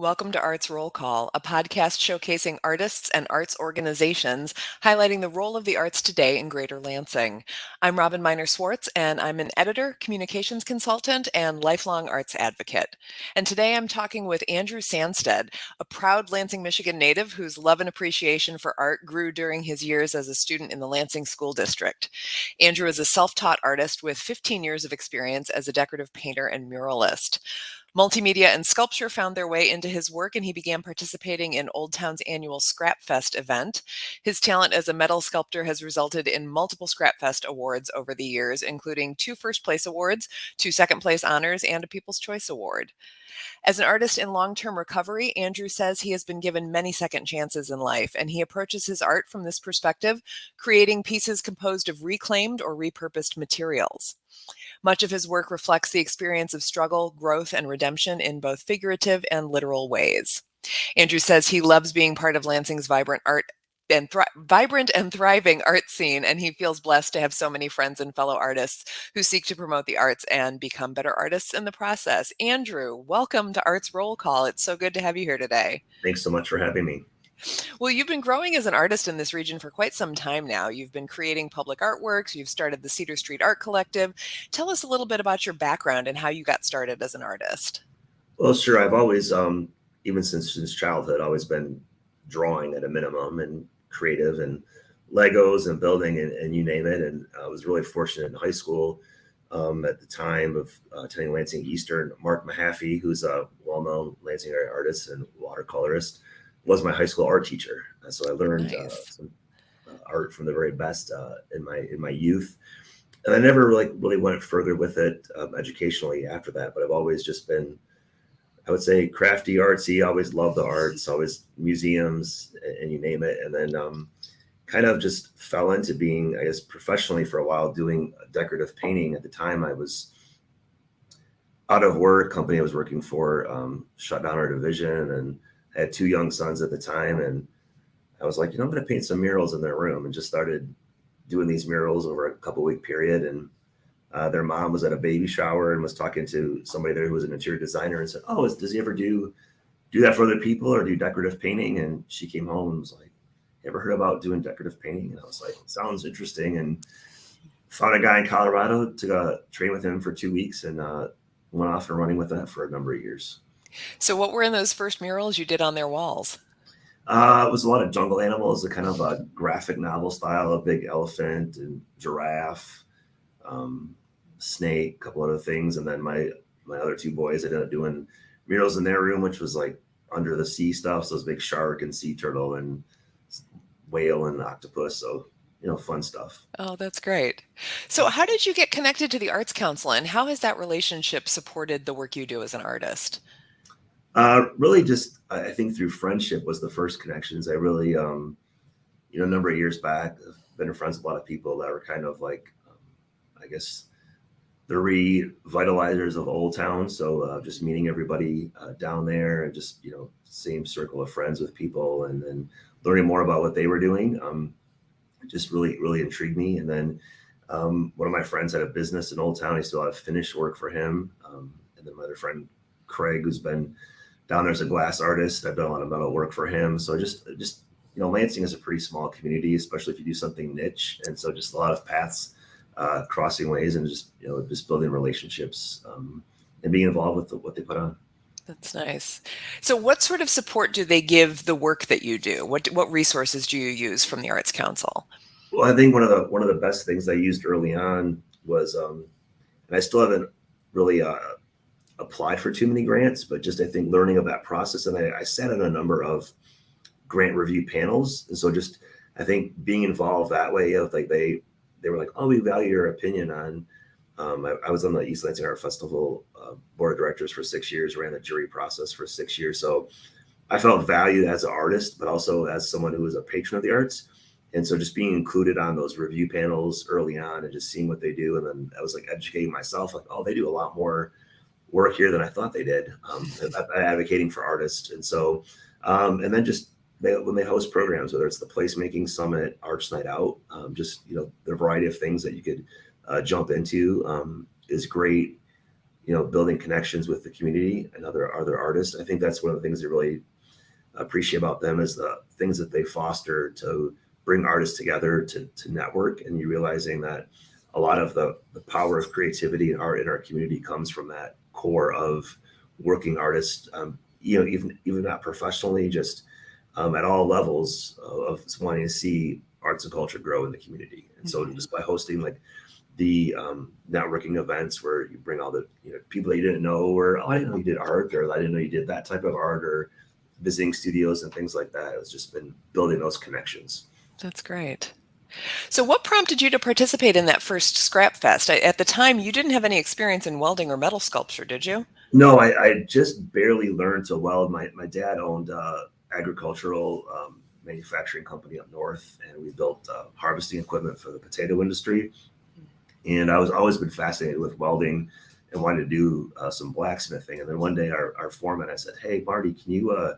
Welcome to Arts Roll Call, a podcast showcasing artists and arts organizations, highlighting the role of the arts today in Greater Lansing. I'm Robin Miner-Swartz, and I'm an editor, communications consultant, and lifelong arts advocate. And today I'm talking with Andrew Sandstedt, a proud Lansing, Michigan native whose love and appreciation for art grew during his years as a student in the Lansing School District. Andrew is a self-taught artist with 15 years of experience as a decorative painter and muralist. Multimedia and sculpture found their way into his work, and he began participating in Old Town's annual ScrapFest event. His talent as a metal sculptor has resulted in multiple ScrapFest awards over the years, including 2 first-place awards, 2 second-place honors, and a People's Choice Award. As an artist in long-term recovery, Andrew says he has been given many second chances in life, and he approaches his art from this perspective, creating pieces composed of reclaimed or repurposed materials. Much of his work reflects the experience of struggle, growth, and redemption in both figurative and literal ways. Andrew says he loves being part of Lansing's vibrant and thriving art scene, and he feels blessed to have so many friends and fellow artists who seek to promote the arts and become better artists in the process. Andrew, welcome to Arts Roll Call. It's so good to have you here today. Thanks so much for having me. Well, you've been growing as an artist in this region for quite some time now. You've been creating public artworks. You've started the Cedar Street Art Collective. Tell us a little bit about your background and how you got started as an artist. Well, sure. I've always, even since childhood, always been drawing at a minimum and creative and Legos and building and you name it. And I was really fortunate in high school at the time of attending Lansing Eastern. Mark Mahaffey, who's a well-known Lansing area artist and watercolorist, was my high school art teacher. So I learned some art from the very best in my youth. And I never really went further with it educationally after that, but I've always just been, I would say, crafty, artsy. Always loved the arts, always museums and you name it. And then kind of just fell into being, I guess, professionally for a while doing decorative painting. At the time, I was out of work. Company I was working for shut down our division, and I had 2 young sons at the time. And I was like, I'm going to paint some murals in their room, and just started doing these murals over a couple-week period. And their mom was at a baby shower and was talking to somebody there who was an interior designer and said, does he ever do that for other people or do decorative painting? And she came home and was like, you ever heard about doing decorative painting? And I was like, sounds interesting. And found a guy in Colorado to train with him for 2 weeks, and went off and running with that for a number of years. So what were in those first murals you did on their walls? It was a lot of jungle animals, a kind of a graphic novel style, a big elephant and giraffe, snake, a couple other things. And then my other 2 boys, I ended up doing murals in their room, which was like under the sea stuff. So it was big shark and sea turtle and whale and octopus. So, fun stuff. Oh, that's great. So how did you get connected to the Arts Council, and how has that relationship supported the work you do as an artist? Really just, I think through friendship was the first connections. I really, a number of years back, I've been friends with a lot of people that were kind of like, I guess, the revitalizers of Old Town. So just meeting everybody down there and just, same circle of friends with people, and then learning more about what they were doing just really, really intrigued me. And then one of my friends had a business in Old Town. I still have finished work for him. And then my other friend, Craig, who's been down there as a glass artist. I've done a lot of metal work for him. So just Lansing is a pretty small community, especially if you do something niche. And so just a lot of paths crossing ways, and just building relationships and being involved with what they put on. That's nice. So what sort of support do they give the work that you do? What resources do you use from the Arts Council? Well, I think one of the best things I used early on was, and I still haven't really applied for too many grants, but just I think learning of that process. And I sat in a number of grant review panels. And so just, I think being involved that way, of like they were like, we value your opinion on, I was on the East Lansing Art Festival board of directors for 6 years, ran the jury process for 6 years. So I felt valued as an artist, but also as someone who was a patron of the arts. And so just being included on those review panels early on and just seeing what they do. And then I was like educating myself, like, they do a lot more work here than I thought they did, advocating for artists. And so, and then just when they host programs, whether it's the Placemaking Summit, Arts Night Out, just, the variety of things that you could jump into is great building connections with the community and other artists. I think that's one of the things I really appreciate about them is the things that they foster to bring artists together to network, and you realizing that a lot of the power of creativity and art in our community comes from that core of working artists, even not professionally, just at all levels of wanting to see arts and culture grow in the community. And so just by hosting like the networking events where you bring all the people that you didn't know, or I didn't know you did art, or I didn't know you did that type of art, or visiting studios and things like that. It's just been building those connections. That's great. So what prompted you to participate in that first ScrapFest? At the time, you didn't have any experience in welding or metal sculpture, did you? No, I just barely learned to weld. My dad owned agricultural manufacturing company up north, and we built harvesting equipment for the potato industry. And I was always been fascinated with welding and wanted to do some blacksmithing. And then one day our foreman, I said, "Hey, Marty, can you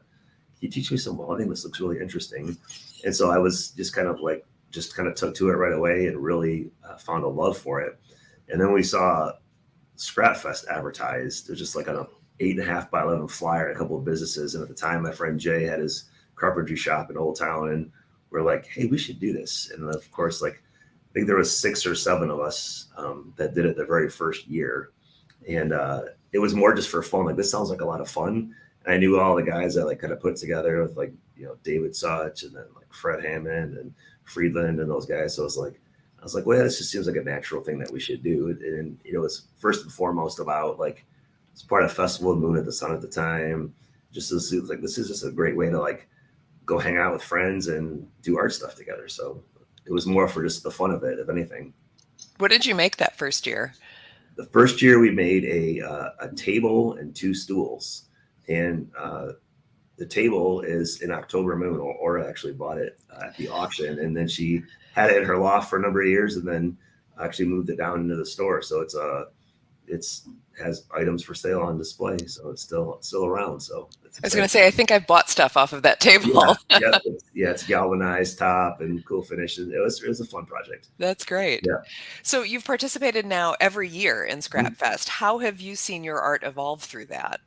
teach me some welding? This looks really interesting." And so I was just kind of took to it right away and really found a love for it. And then we saw ScrapFest advertised. It was just like an 8.5 by 11 flyer at a couple of businesses. And at the time, my friend Jay had his carpentry shop in Old Town, and we're like, "Hey, we should do this." And of course, like I think there was 6 or 7 of us that did it the very first year. And it was more just for fun. Like, this sounds like a lot of fun. And I knew all the guys that like kind of put together with like, David Such, and then like Fred Hammond and Friedland and those guys. So I was like, well, this just seems like a natural thing that we should do. And, it's first and foremost about like, it's part of Festival of Moon at the Sun at the time. Just as like, this is just a great way to like go hang out with friends and do art stuff together. So it was more for just the fun of it, if anything. What did you make that first year? The first year we made a table and 2 stools, and the table is an October Moon. Or actually bought it at the auction, and then she had it in her loft for a number of years, and then actually moved it down into the store. So it's has items for sale on display, so it's still around. So I was going to say, I think I've bought stuff off of that table. It's galvanized top and cool finishes. It was a fun project. That's great. Yeah. So you've participated now every year in ScrapFest. How have you seen your art evolve through that?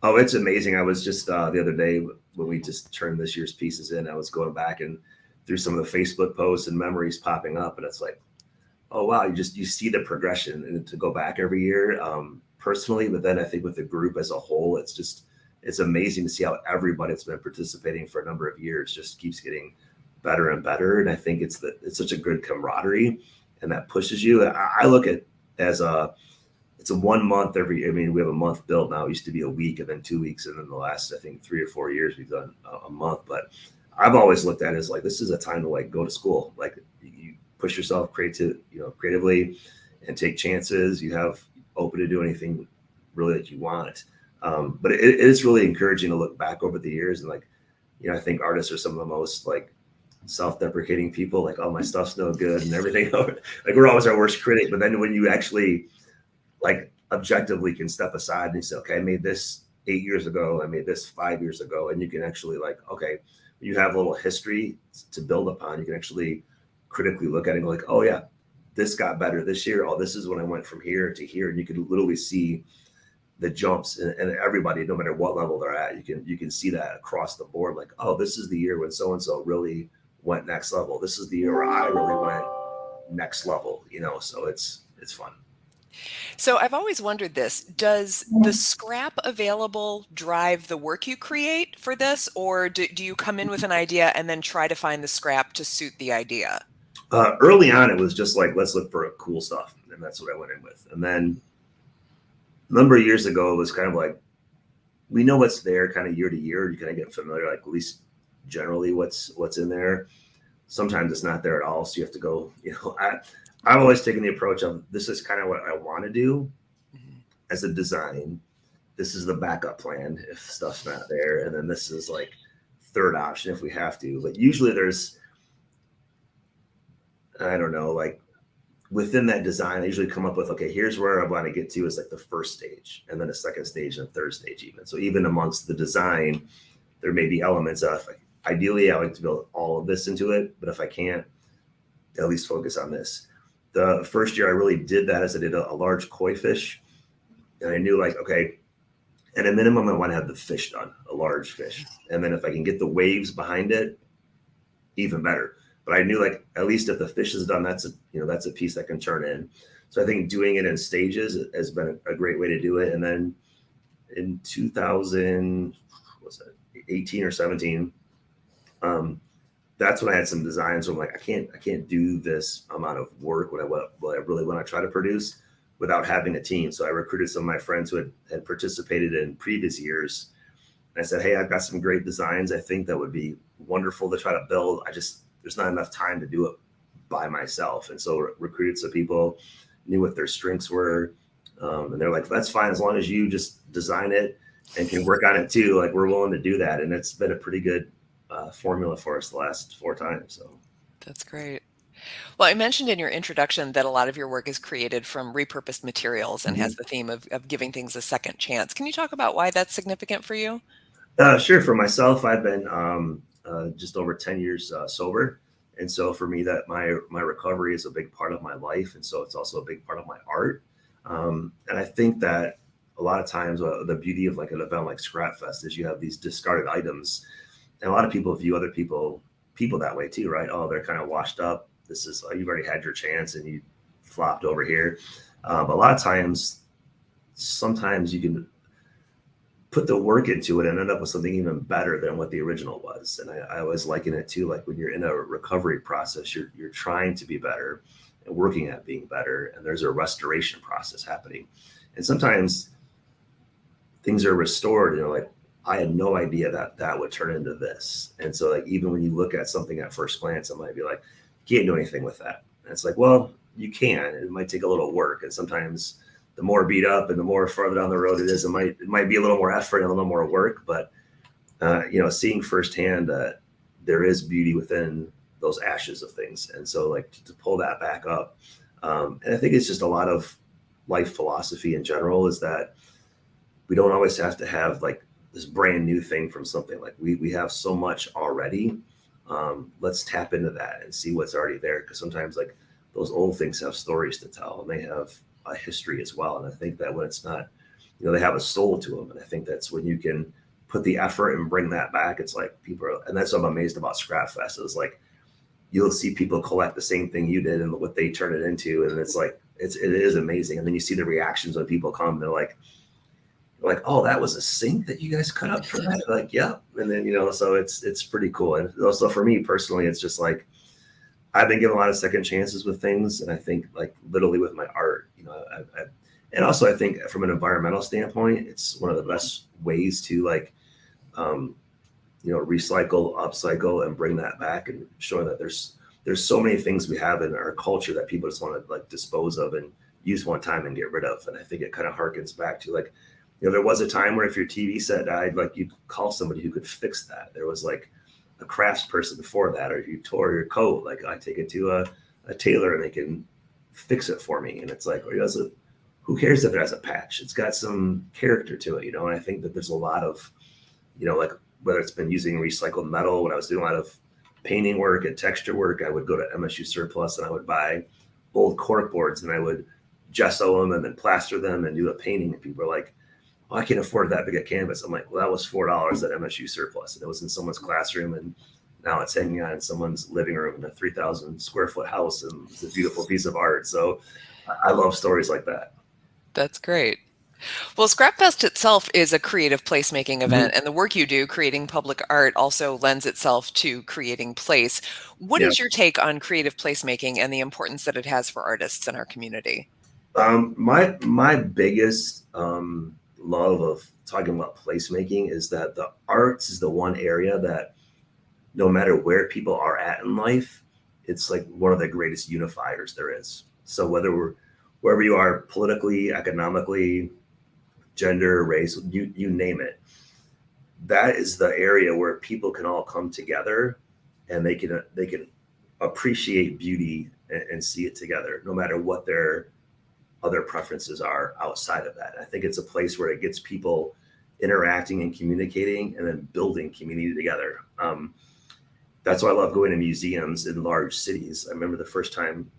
Oh, it's amazing. I was just the other day when we just turned this year's pieces in, I was going back and through some of the Facebook posts and memories popping up, and it's like, oh wow, you see the progression, and to go back every year personally, but then I think with the group as a whole, it's amazing to see how everybody that's been participating for a number of years just keeps getting better and better. And I think it's such a good camaraderie, and that pushes you. I look at as it's a 1 month we have a month built now. It used to be a week and then 2 weeks, and then the last I think 3 or 4 years we've done a month. But I've always looked at it as like, this is a time to like go to school. Like, you push yourself creatively and take chances. You have open to do anything really that you want. But it is really encouraging to look back over the years, and like, I think artists are some of the most like self-deprecating people. Like, oh, my stuff's no good and everything. Like, we're always our worst critic. But then when you actually like objectively can step aside and you say, okay, I made this 8 years ago, I made this 5 years ago, and you can actually like, okay, you have a little history to build upon. You can actually critically look at it and go like, oh yeah, this got better this year. Oh, this is when I went from here to here. And you can literally see the jumps, and everybody, no matter what level they're at, you can see that across the board. Like, oh, this is the year when so-and-so really went next level. This is the year where I really went next level, so it's fun. So I've always wondered this, does the scrap available drive the work you create for this, or do you come in with an idea and then try to find the scrap to suit the idea? Early on, it was just like, let's look for cool stuff. And that's what I went in with. And then a number of years ago, it was kind of like, we know what's there kind of year to year. You kind of get familiar, like at least generally what's in there. Sometimes it's not there at all. So you have to go, I've always taken the approach of, this is kind of what I want to do as a design. This is the backup plan if stuff's not there. And then this is like third option if we have to. But usually there's, I don't know, like within that design, I usually come up with, okay, here's where I want to get to is like the first stage, and then a second stage and a third stage even. So even amongst the design, there may be elements of, like, ideally I like to build all of this into it, but if I can't, at least focus on this. The first year I really did that as I did a large koi fish And I knew like, okay, at a minimum, I want to have the fish done, a large fish. And then if I can get the waves behind it, even better. But I knew like, at least if the fish is done, that's a piece that can turn in. So I think doing it in stages has been a great way to do it. And then in 2000, what's that, 18 or 17, that's when I had some designs where I'm like, I can't do this amount of work what I really want to try to produce without having a team. So I recruited some of my friends who had participated in previous years. And I said, hey, I've got some great designs. I think that would be wonderful to try to build. There's not enough time to do it by myself. And so recruited some people, knew what their strengths were. And they're like, that's fine. As long as you just design it and can work on it too, like we're willing to do that. And it's been a pretty good formula for us the last 4 times. So That's great. Well, I mentioned in your introduction that a lot of your work is created from repurposed materials and has the theme of giving things a second chance. Can you talk about why that's significant for you? Sure. For myself, I've been just over 10 years sober. And so for me, that my recovery is a big part of my life. And so it's also a big part of my art. And I think that a lot of times the beauty of like an event like ScrapFest is you have these discarded items. And a lot of people view other people that way too, right? Oh, they're kind of washed up. This is, you've already had your chance and you flopped over here. But a lot of times, sometimes you can put the work into it and end up with something even better than what the original was. And I always liken it to like when you're in a recovery process, you're trying to be better and working at being better. And there's a restoration process happening. And sometimes things are restored, like I had no idea that would turn into this. And so like, even when you look at something at first glance, I might be like, you can't do anything with that. And it's like, well, you can. It might take a little work. And sometimes the more beat up and the more farther down the road it is, it might be a little more effort and a little more work. But seeing firsthand that there is beauty within those ashes of things. And so like to pull that back up. And I think it's just a lot of life philosophy in general is that we don't always have to have like this brand new thing from something. Like we have so much already. Let's tap into that and see what's already there. Because sometimes like those old things have stories to tell and they have a history as well. And I think that when it's not, they have a soul to them. And I think that's when you can put the effort and bring that back. It's like and that's what I'm amazed about ScrapFest is like, you'll see people collect the same thing you did and what they turn it into. And it's like, it is amazing. And then you see the reactions when people come, they're like, oh, that was a sink that you guys cut up for that? Like, yeah. And then, so it's pretty cool. And also for me personally, it's just like, I've been given a lot of second chances with things. And I think like literally with my art, and also I think from an environmental standpoint, it's one of the best ways to like, recycle, upcycle, and bring that back and showing that there's so many things we have in our culture that people just want to like dispose of and use one time and get rid of. And I think it kind of harkens back to like, there was a time where if your TV set died, like you'd call somebody who could fix that. There was like a crafts person before that, or if you tore your coat, like I take it to a tailor and they can fix it for me. And it's like, who cares if it has a patch? It's got some character to it, and I think that there's a lot of, like whether it's been using recycled metal, when I was doing a lot of painting work and texture work, I would go to MSU Surplus and I would buy old cork boards and I would gesso them and then plaster them and do a painting. And people are like, oh, I can't afford that big a canvas. I'm like, well, that was $4 at MSU Surplus. And it was in someone's classroom. And now it's hanging out in someone's living room in a 3,000 square foot house. And it's a beautiful piece of art. So I love stories like that. That's great. Well, ScrapFest itself is a creative placemaking event, and the work you do creating public art also lends itself to creating place. What is your take on creative placemaking and the importance that it has for artists in our community? My biggest love of talking about placemaking is that the arts is the one area that no matter where people are at in life, it's like one of the greatest unifiers there is. So wherever you are politically, economically, gender, race, you name it, that is the area where people can all come together and they can appreciate beauty and see it together, no matter what their other preferences are outside of that. I think it's a place where it gets people interacting and communicating and then building community together. That's why I love going to museums in large cities. I remember the first time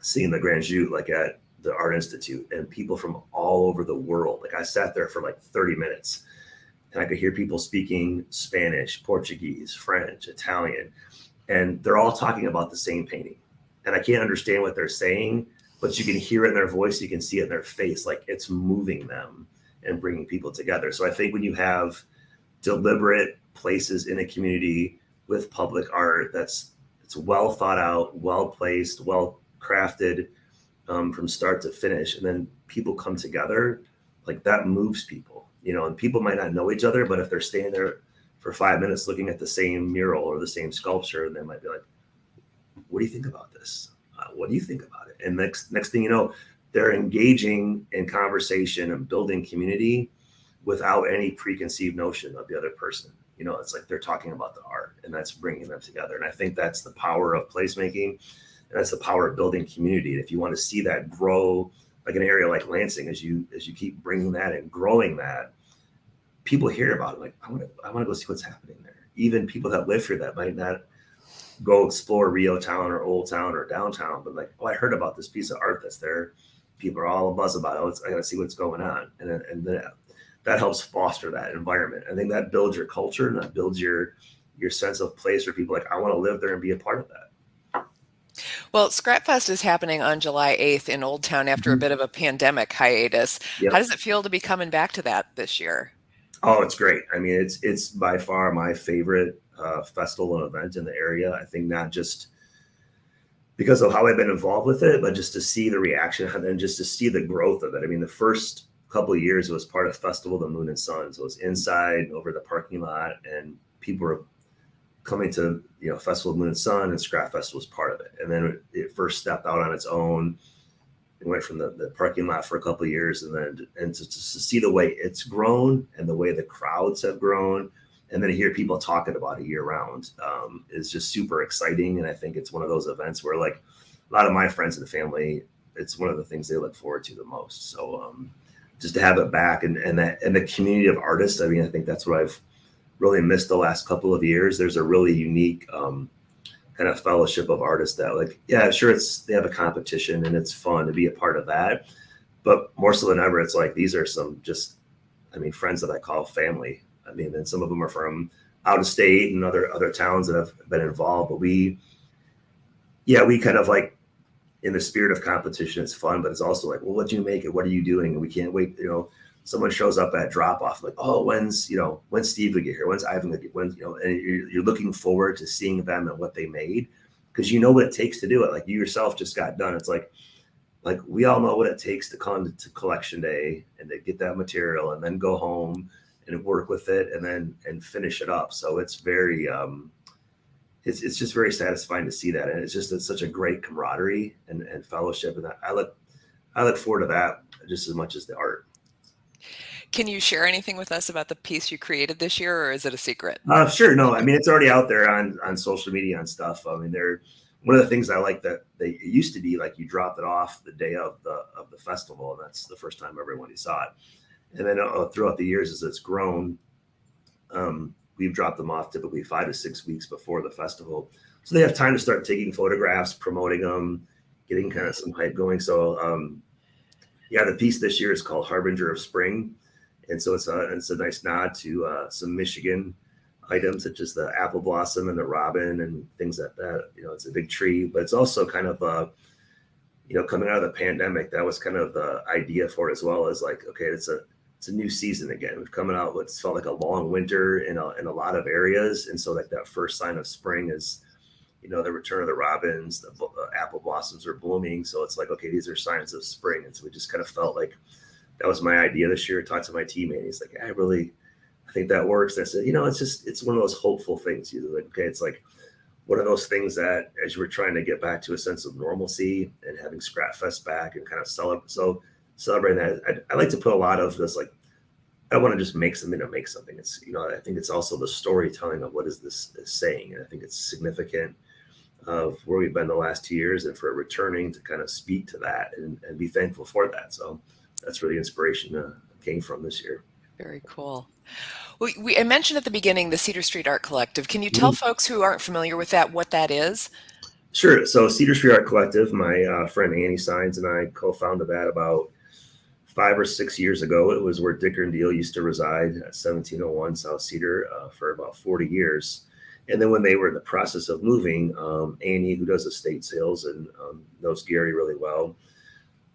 seeing the Grand Joute, like at the Art Institute, and people from all over the world. Like I sat there for like 30 minutes and I could hear people speaking Spanish, Portuguese, French, Italian, and they're all talking about the same painting. And I can't understand what they're saying, but you can hear it in their voice, you can see it in their face, like it's moving them and bringing people together. So I think when you have deliberate places in a community with public art it's well thought out, well placed, well crafted, from start to finish, and then people come together, like that moves people, and people might not know each other, but if they're staying there for 5 minutes looking at the same mural or the same sculpture, they might be like, what do you think about this? What do you think about it? And next thing you know, they're engaging in conversation and building community without any preconceived notion of the other person. It's like they're talking about the art, and that's bringing them together. And I think that's the power of placemaking, and that's the power of building community. And if you want to see that grow, like an area like Lansing, as you keep bringing that and growing that, people hear about it. Like, I want to go see what's happening there. Even people that live here that might not go explore Rio Town or Old Town or downtown, but like, oh, I heard about this piece of art that's there. People are all abuzz about it. I got to see what's going on, and then that helps foster that environment. I think that builds your culture, and that builds your sense of place where people are like, I want to live there and be a part of that. Well, ScrapFest is happening on July 8th in Old Town after a bit of a pandemic hiatus. Yep. How does it feel to be coming back to that this year? Oh, it's great. I mean, it's by far my favorite festival and event in the area. I think not just because of how I've been involved with it, but just to see the reaction and just to see the growth of it. I mean, the first couple of years it was part of Festival of the Moon and Sun. So it was inside over the parking lot, and people were coming to, Festival of Moon and Sun, and ScrapFest was part of it. And then it first stepped out on its own. It went from the parking lot for a couple of years, and to see the way it's grown and the way the crowds have grown, and then to hear people talking about it year round is just super exciting. And I think it's one of those events where, like, a lot of my friends and family, it's one of the things they look forward to the most. So just to have it back, and the community of artists, I mean, I think that's what I've really missed the last couple of years. There's a really unique kind of fellowship of artists that, like, yeah, sure, they have a competition and it's fun to be a part of that, but more so than ever, it's like these are some friends that I call family. I mean, and some of them are from out of state and other towns that have been involved, but we kind of, like, in the spirit of competition, it's fun, but it's also like, well, what do you make it? What are you doing? And we can't wait. Someone shows up at drop off, like, oh, when's Steve gonna get here? When's Ivan gonna get? And you're looking forward to seeing them and what they made, because you know what it takes to do it. Like, you yourself just got done. It's like we all know what it takes to come to collection day and to get that material and then go home and work with it and finish it up. So it's very, it's just very satisfying to see that. And it's such a great camaraderie and fellowship. And I look forward to that just as much as the art. Can you share anything with us about the piece you created this year, or is it a secret? Sure. No, I mean, it's already out there on social media and stuff. I mean, one of the things I like that it used to be like you dropped it off the day of the festival, and that's the first time everybody saw it. And then throughout the years, as it's grown, we've dropped them off typically 5 to 6 weeks before the festival, so they have time to start taking photographs, promoting them, getting kind of some hype going. So the piece this year is called Harbinger of Spring. And so it's a nice nod to some Michigan items, such as the apple blossom and the robin and things like that. It's a big tree, but it's also kind of, coming out of the pandemic, that was kind of the idea for it as well, as like, okay, it's a new season again. We've coming out what's felt like a long winter in a lot of areas. And so, like, that first sign of spring is, the return of the robins, the apple blossoms are blooming. So it's like, okay, these are signs of spring. And so we just kind of felt like that was my idea this year. I talked to my teammate. He's like, I think that works. And I said, it's one of those hopeful things. You're like, okay, it's like one of those things that as you were trying to get back to a sense of normalcy and having ScrapFest back and kind of celebrating that, I like to put a lot of this, like, I don't want to just make something to make something. It's, I think it's also the storytelling of what is this saying. And I think it's significant of where we've been the last 2 years, and for it returning to kind of speak to that and be thankful for that. So that's where the inspiration came from this year. Very cool. I mentioned at the beginning the Cedar Street Art Collective. Can you tell folks who aren't familiar with that what that is? Sure. So Cedar Street Art Collective, my friend Annie Signs and I co-founded that about 5 or 6 years ago. It was where Dicker and Deal used to reside at 1701 South Cedar for about 40 years. And then when they were in the process of moving, Annie, who does estate sales and knows Gary really well,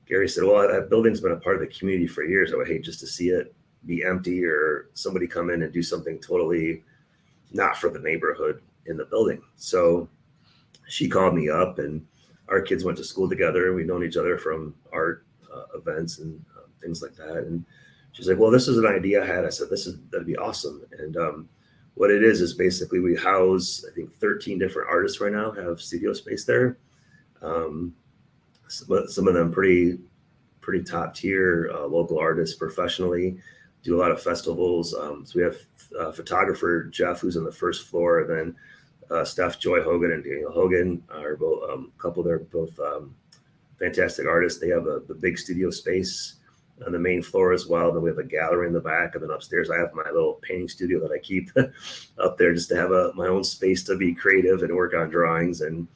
Gary said, well, that building's been a part of the community for years. I would hate just to see it be empty or somebody come in and do something totally not for the neighborhood in the building. So she called me up, and our kids went to school together. We've known each other from art events and things like that. And she's like, well, this is an idea I had. I said, that'd be awesome. And what it is basically we house, I think 13 different artists right now have studio space there. Some of them pretty top tier local artists professionally, do a lot of festivals. So we have photographer Jeff, who's on the first floor, and then Steph Joy Hogan and Daniel Hogan are both couple. They're both fantastic artists. They have the big studio space on the main floor as well. Then we have a gallery in the back, and then upstairs I have my little painting studio that I keep up there just to have my own space to be creative and work on drawings and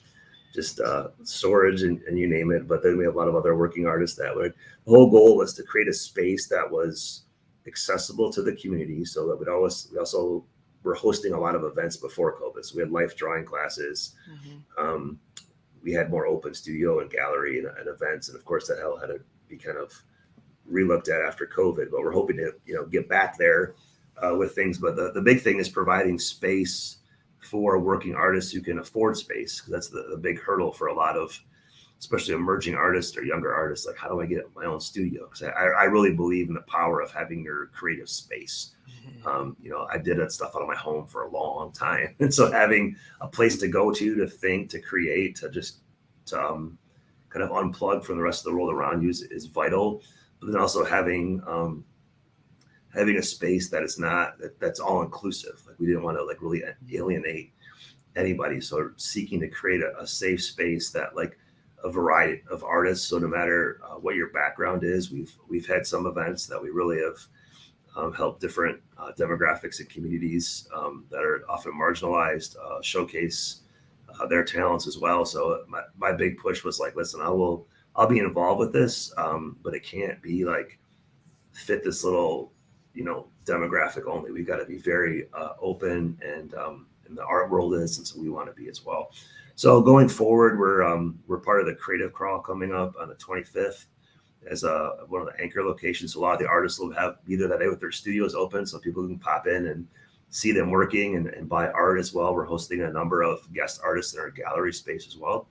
just storage and you name it. But then we have a lot of other working artists that would. The whole goal was to create a space that was accessible to the community, so that we're hosting a lot of events before COVID. So we had life drawing classes. Mm-hmm. We had more open studio and gallery and events. And of course that all had to be kind of relooked at after COVID, but we're hoping to, get back there with things. But the big thing is providing space for working artists who can afford space. That's the big hurdle for a lot of, especially emerging artists or younger artists. Like, how do I get my own studio? Because I really believe in the power of having your creative space. I did that stuff out of my home for a long time. And so having a place to go to think, to create, to kind of unplug from the rest of the world around you is vital. But then also having a space that is that's all inclusive. Like, we didn't want to really alienate anybody. So seeking to create a safe space that a variety of artists. So no matter what your background is, we've had some events that we really have help different demographics and communities that are often marginalized, showcase their talents as well. So my big push was listen, I'll be involved with this, but it can't be fit this little, demographic only. We've got to be very open, and the art world is, and so we want to be as well. So going forward, we're part of the Creative Crawl coming up on the 25th. As one of the anchor locations. So a lot of the artists will have either that day with their studios open, so people can pop in and see them working and buy art as well. We're hosting a number of guest artists in our gallery space as well.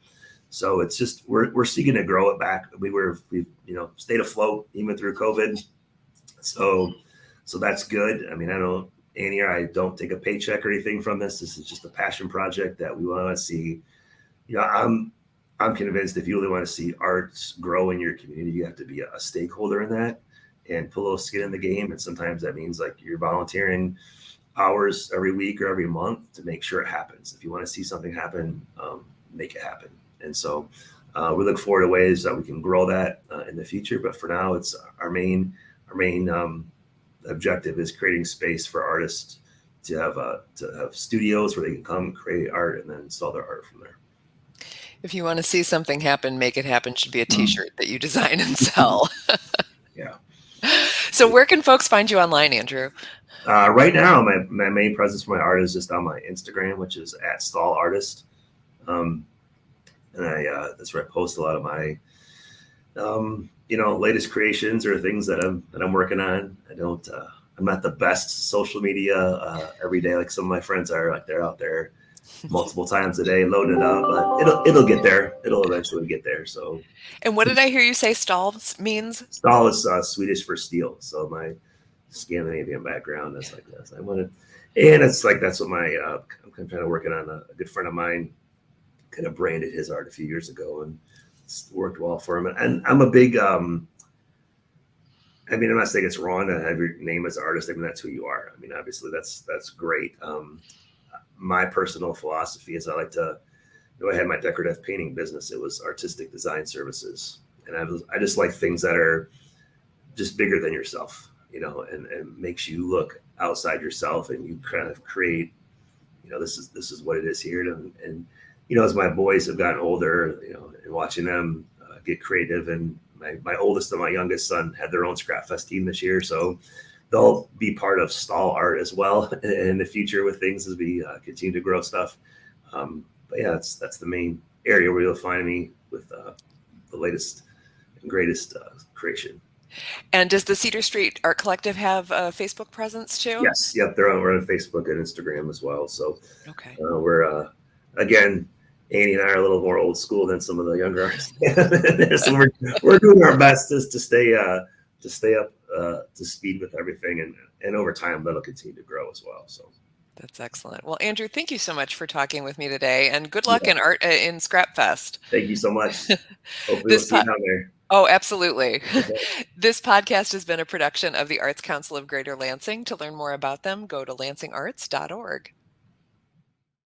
So it's just we're seeking to grow it back. We've stayed afloat even through COVID. So that's good. I mean, I know Annie or I don't take a paycheck or anything from this. This is just a passion project that we want to see. I'm convinced if you really want to see arts grow in your community, you have to be a stakeholder in that and put a little skin in the game. And sometimes that means you're volunteering hours every week or every month to make sure it happens. If you want to see something happen, make it happen. And so we look forward to ways that we can grow that in the future. But for now, it's our main objective is creating space for artists to have studios where they can come create art and then sell their art from there. If you want to see something happen, make it happen should be a t-shirt that you design and sell. Yeah. So where can folks find you online, Andrew? Right now, my main presence for my art is just on my Instagram, which is @StallArtist. And that's where I post a lot of my, latest creations or things that I'm working on. I'm not the best social media every day like some of my friends are. They're out there multiple times a day loading it up, but it'll get there. It'll eventually get there. So. And what did I hear you say stall means? Stall is Swedish for steel. So my Scandinavian background is like this. I wanted, and it's that's what I'm kind of working on. A good friend of mine kind of branded his art a few years ago, and it's worked well for him. And I'm a big, I'm not saying it's wrong to have your name as an artist. I mean, that's who you are. I mean, obviously that's great. My personal philosophy is I like to, I had my decorative painting business. It was artistic design services. And I just like things that are just bigger than yourself, and makes you look outside yourself, and you kind of create, this is what it is here. And as my boys have gotten older, and watching them get creative, and my oldest and my youngest son had their own ScrapFest team this year, so they'll be part of stall art as well in the future with things as we continue to grow stuff. But yeah, that's the main area where you'll find me with the latest and greatest creation. And does the Cedar Street Art Collective have a Facebook presence too? Yes, yep, we're on Facebook and Instagram as well. So Okay. we're again, Annie and I are a little more old school than some of the younger artists. So we're doing our best just to stay up to speed with everything, and over time that'll continue to grow as well. So that's excellent. Well, Andrew, thank you so much for talking with me today, and good luck yeah, in art in ScrapFest. thank you so much. Hopefully we'll This see you down there. Oh, absolutely. Okay. This podcast has been a production of the Arts Council of Greater Lansing. To learn more about them, go to lansingarts.org.